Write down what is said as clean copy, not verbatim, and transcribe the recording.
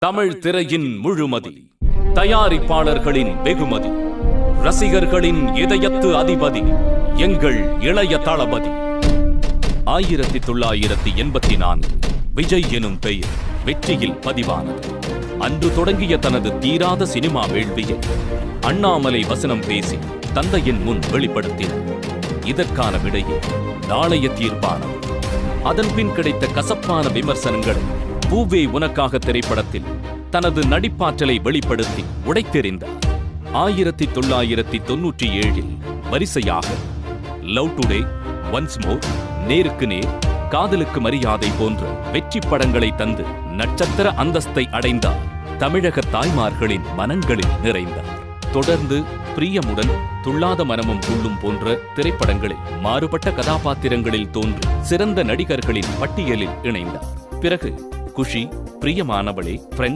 தமிழ் திரையின் முழுமதி, தயாரிப்பாளர்களின் வெகுமதி, ரசிகர்களின் இதயத்து அதிபதி, எங்கள் இளைய தளபதி. 1984 விஜய் எனும் பெயர் வெற்றியில் பதிவானது. அன்று தொடங்கிய தனது தீராத சினிமா வேள்வியை அண்ணாமலை வசனம் பேசி தந்தையின் முன் வெளிப்படுத்தினார். இதற்கான விடையே நாளைய தீர்ப்பானது. அதன்பின் கிடைத்த கசப்பான விமர்சனங்கள் பூவே உனக்காக திரைப்படத்தில் தனது நடிப்பாற்றலை வெளிப்படுத்தி உடைத்தெறிந்தார். 1997 வரிசையாக லவ் டுடே, ஒன்ஸ் மோர், நேருக்கு நேர், காதலுக்கு மரியாதை போன்ற வெற்றி படங்களை தந்து நட்சத்திர அந்தஸ்தை அடைந்தார். தமிழக தாய்மார்களின் மனங்களில் நிறைந்தார். தொடர்ந்து பிரியமுடன், துள்ளாத மனமும் துள்ளும் போன்ற திரைப்படங்களில் மாறுபட்ட கதாபாத்திரங்களில் தோன்றி சிறந்த நடிகர்களின் பட்டியலில் இணைந்தார். பிறகு குஷி, பிரியமானவளே, ஃப்ரெண்ட்ஸ்,